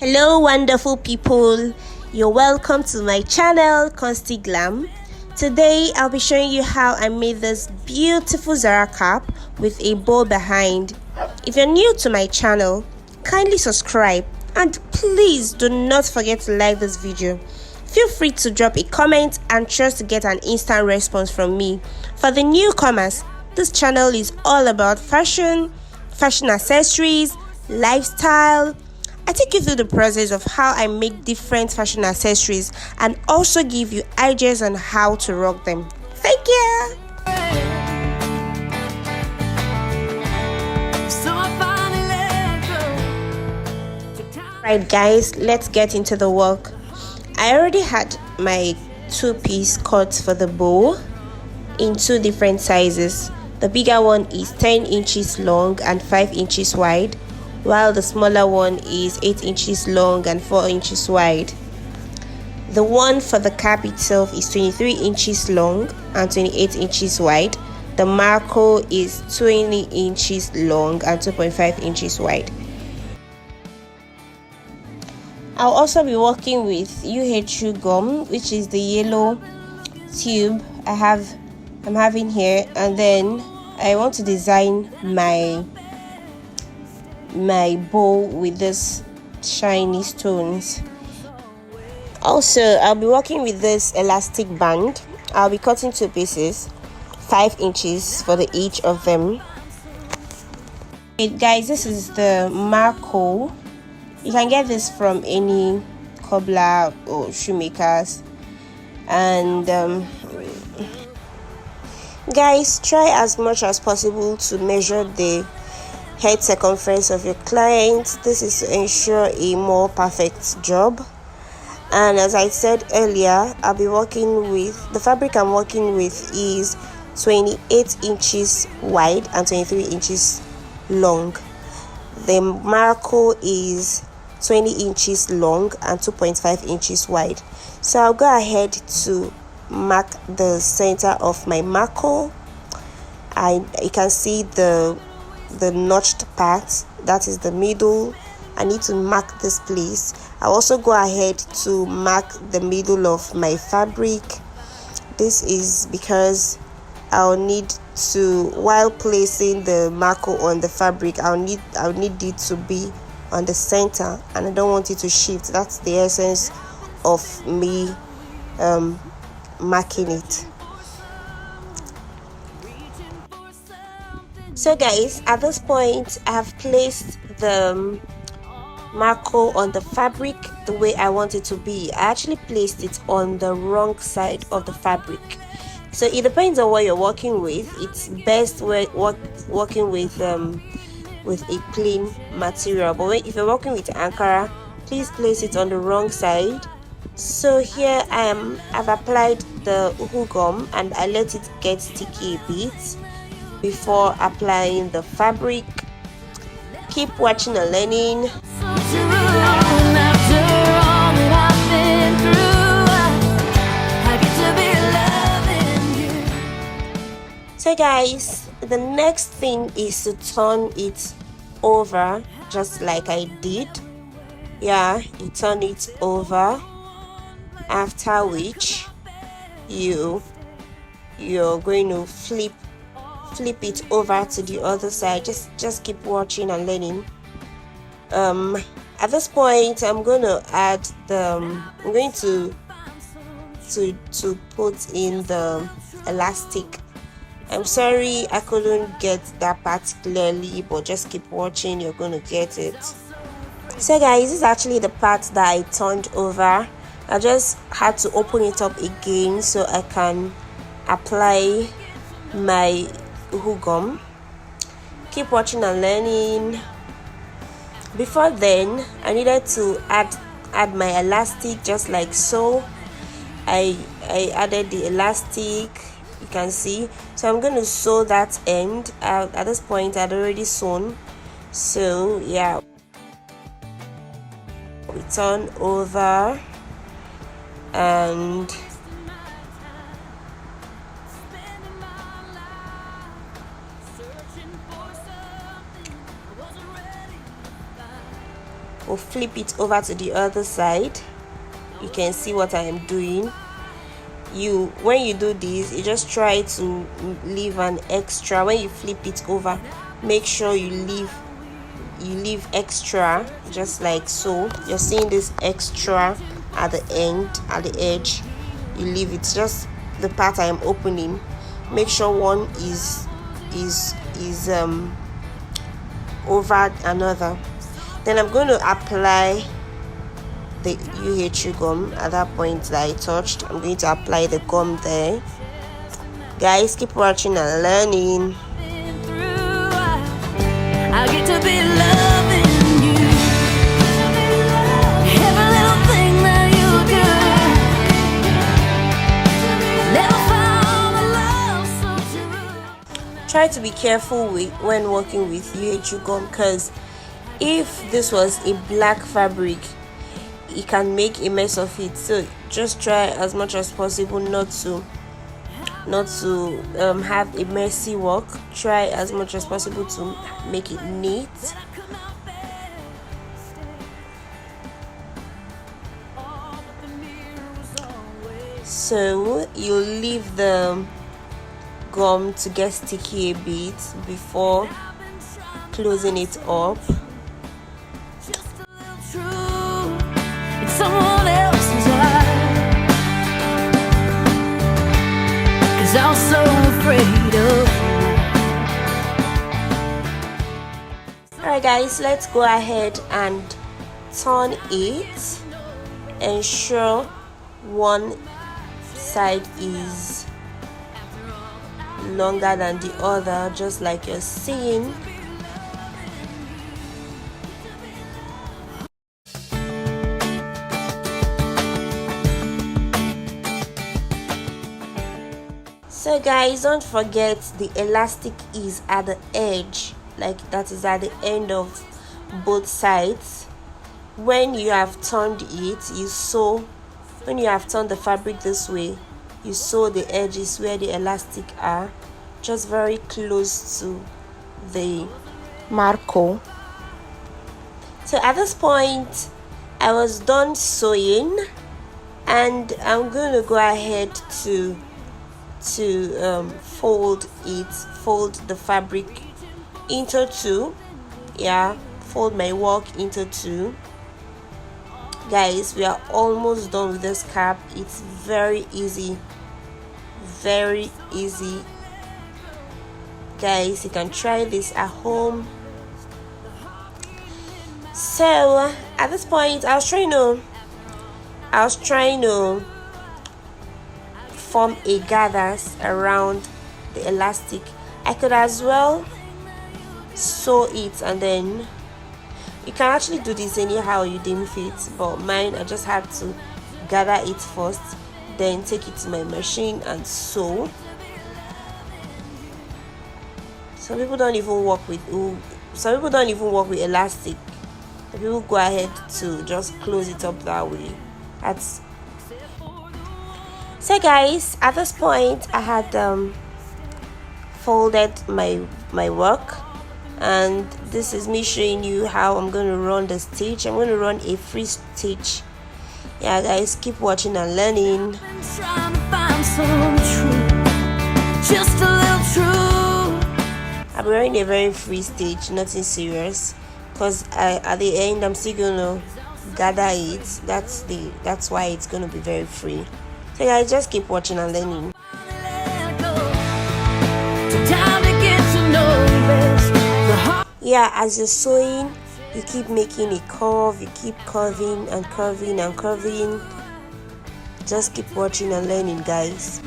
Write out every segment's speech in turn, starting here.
Hello wonderful people, you're welcome to my channel Consti Glam. Today I'll be showing you how I made this beautiful Zara cap with a bow behind. If you're new to my channel, kindly subscribe and please do not forget to like this video. Feel free to drop a comment and trust to get an instant response from me. For the newcomers, this channel is all about fashion accessories, lifestyle. I take you through the process of how I make different fashion accessories and also give you ideas on how to rock them. Thank you! Right guys, let's get into the work. I already had my two-piece cut for the bow in two different sizes. The bigger one is 10 inches long and 5 inches wide, while the smaller one is 8 inches long and 4 inches wide. The one for the cap itself is 23 inches long and 28 inches wide. The marco is 20 inches long and 2.5 inches wide. I'll also be working with UHU gum, which is the yellow tube I'm having here, and then I want to design my bow with this shiny stones. Also, I'll be working with this elastic band. I'll be cutting two pieces, 5 inches for the each of them. Okay, guys, this is the marco. You can get this from any cobbler or shoemakers. And guys, try as much as possible to measure the head circumference of your client. This is to ensure a more perfect job. And as I said earlier, I'll be working with the fabric I'm working with is 28 inches wide and 23 inches long. The marco is 20 inches long and 2.5 inches wide. So I'll go ahead to mark the center of my marco. You can see the notched part, that is the middle. I need to mark this place. I'll also go ahead to mark the middle of my fabric. This is because I'll need to, while placing the marco on the fabric, I'll need it to be on the center, and I don't want it to shift. That's the essence of me marking it. So guys, at this point I have placed the marco on the fabric the way I want it to be. I actually placed it on the wrong side of the fabric, so it depends on what you're working with. It's best working with a plain material, but if you're working with Ankara, please place it on the wrong side. So here I've applied the uhu gum and I let it get sticky a bit before applying the fabric. Keep watching and learning. So guys, the next thing is to turn it over just like I did. Yeah, you turn it over, after which you're going to flip it over to the other side. Just keep watching and learning. At this point I'm going to add I'm going to put in the elastic. I'm sorry I couldn't get that part clearly, but just keep watching, you're going to get it. So guys, this is actually the part that I turned over. I just had to open it up again so I can apply my uhu gum. Keep watching and learning. Before then, I needed to add my elastic just like so. I added the elastic, you can see. So I'm going to sew that end. At this point I'd already sewn, so yeah, we turn over and will flip it over to the other side. You can see what I am doing. When you do this, you just try to leave an extra. When you flip it over, make sure you leave extra, just like so. You're seeing this extra at the end, at the edge. You leave it, just the part I am opening. Make sure one is over another. Then I'm going to apply the UHU gum at that point that I touched. I'm going to apply the gum there. Guys, keep watching and learning. I get to be loving you. Every little thing that you do. Never found a love so true. Try to be careful when working with UHU gum, because if this was a black fabric, it can make a mess of it. So just try as much as possible not to have a messy work. Try as much as possible to make it neat. So you leave the gum to get sticky a bit before closing it up. Someone else's eyes, 'cause I'm so afraid of. Alright guys, let's go ahead and turn it. Ensure one side is longer than the other, just like you're seeing. So guys, don't forget the elastic is at the edge, like that is at the end of both sides. When you have turned it, you sew. When you have turned the fabric this way, you sew the edges where the elastic are, just very close to the marco. So at this point, I was done sewing, and I'm going to go ahead to fold the fabric into two. Fold my work into two. Guys, we are almost done with this cap. It's very easy, guys. You can try this at home. So at this point, I was trying to form a gathers around the elastic. I could as well sew it, and then you can actually do this anyhow you deem fit, but mine, I just had to gather it first, then take it to my machine and sew. Some people don't even work with elastic. Some people go ahead to just close it up that way. So guys, at this point I had folded my work, and this is me showing you how I'm going to run the stitch. I'm going to run a free stitch. Yeah guys, keep watching and learning. I'm running a very free stitch, nothing serious, because at the end I'm still going to gather it. That's why it's going to be very free. So guys, just keep watching and learning. Yeah, as you're sewing, you keep making a curve, you keep curving and curving and curving. Just keep watching and learning, guys.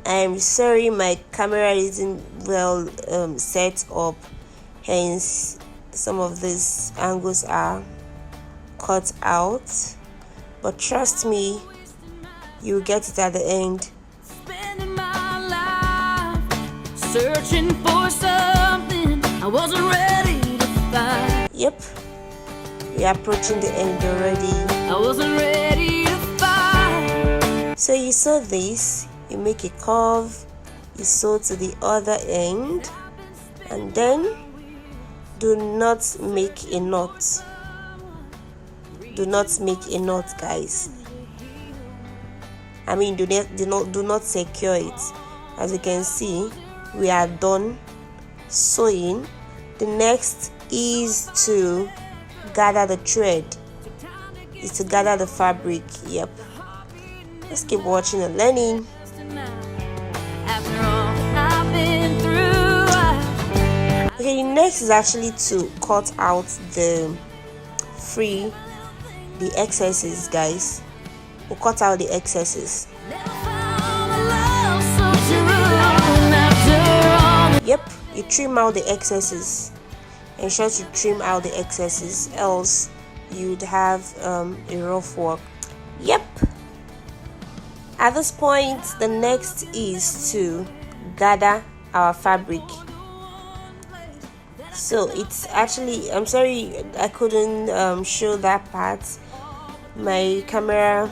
I'm sorry my camera isn't well set up, hence some of these angles are cut out, but trust me, you'll get it at the end. Spending my life searching for something I wasn't ready to find. Yep, we're approaching the end already. I wasn't ready to find. So you sew this, you make a curve, you sew to the other end, and then do not make a knot. Do not make a knot, guys. I mean, do not secure it. As you can see, we are done sewing. The next is to gather the thread. Is to gather the fabric. Yep. Let's keep watching and learning. Okay, next is actually to cut out the excesses, guys. We'll cut out the excesses. Yep, you trim out the excesses. Ensure to trim out the excesses, else you'd have a rough work. Yep. At this point, the next is to gather our fabric. So it's actually, I'm sorry I couldn't show that part. My camera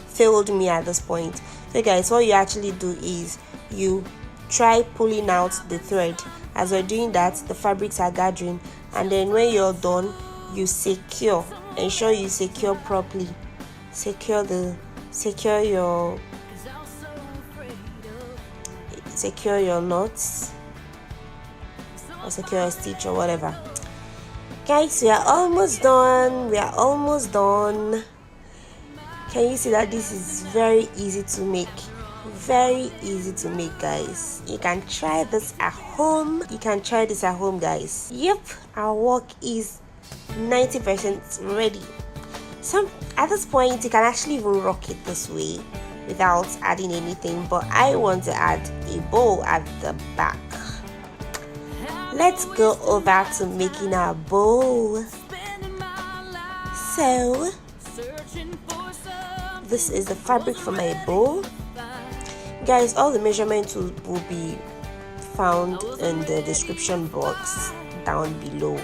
failed me at this point. So guys, what you actually do is you try pulling out the thread. As you're doing that, the fabrics are gathering, and then when you're done, you secure. Ensure you secure properly. Secure your knots, or secure a stitch or whatever. Guys, we are almost done. Can you see that this is very easy to make? Very easy to make, guys. You can try this at home. Guys. Yep, our work is 90% ready. At this point, you can actually even rock it this way without adding anything, but I want to add a bow at the back. Let's go over to making our bow. So this is the fabric for my bow, guys. All the measurements will be found in the description box down below.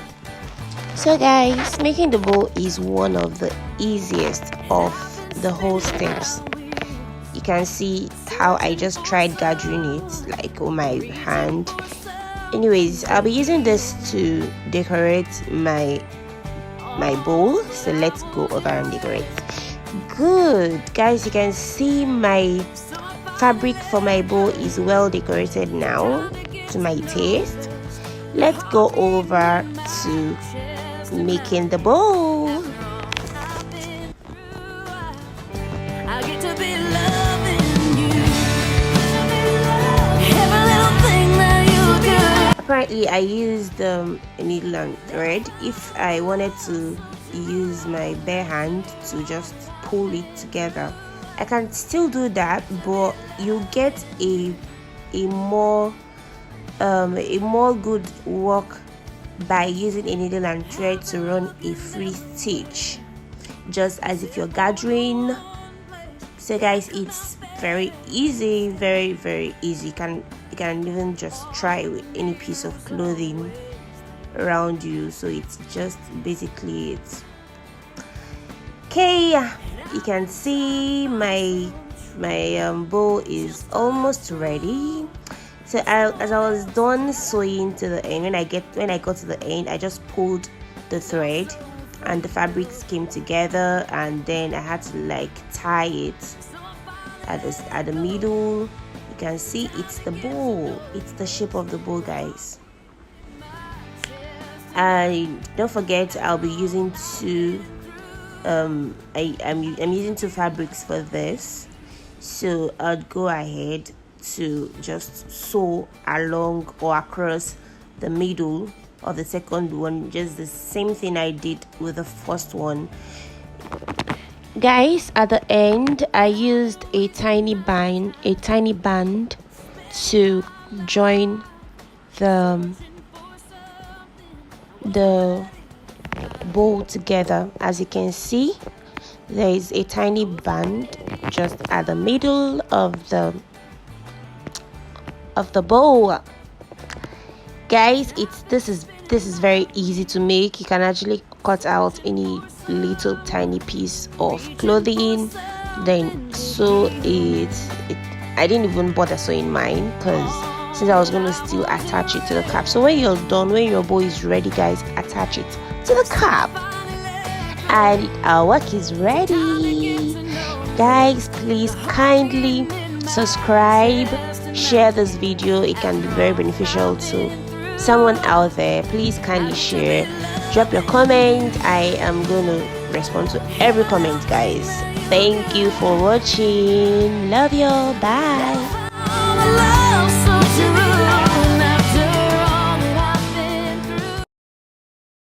So guys, making the bow is one of the easiest of the whole steps. You can see how I just tried gathering it like on my hand. Anyways, I'll be using this to decorate my bow, so let's go over and decorate. Good, guys, you can see my fabric for my bow is well decorated now to my taste. Let's go over to making the bow. Apparently I used a needle and thread. If I wanted to use my bare hand to just pull it together, I can still do that, but you get a more good work by using a needle and thread to run a free stitch, just as if you're gathering. So guys, it's very easy, very easy. You can even just try with any piece of clothing around you. So it's just basically it. Okay, you can see my bow is almost ready. So as I was done sewing to the end, when I got to the end, I just pulled the thread and the fabrics came together, and then I had to like tie it at the middle. You can see it's the bow. It's the shape of the bow, guys. And don't forget, I'll be using two. I'm using two fabrics for this, so I'll go ahead to just sew along or across the middle of the second one, just the same thing I did with the first one. Guys, at the end I used a tiny band to join the bow together. As you can see, there is a tiny band just at the middle of the bow. Guys, this is very easy to make. You can actually cut out any little tiny piece of clothing, then sew it. I didn't even bother sewing mine because since I was going to still attach it to the cap. So when you're done, when your bow is ready, guys, attach it to the cap and our work is ready. Guys, please kindly subscribe, share this video. It can be very beneficial to someone out there. Please kindly share, drop your comment. I am going to respond to every comment, guys. Thank you for watching. Love you. Bye.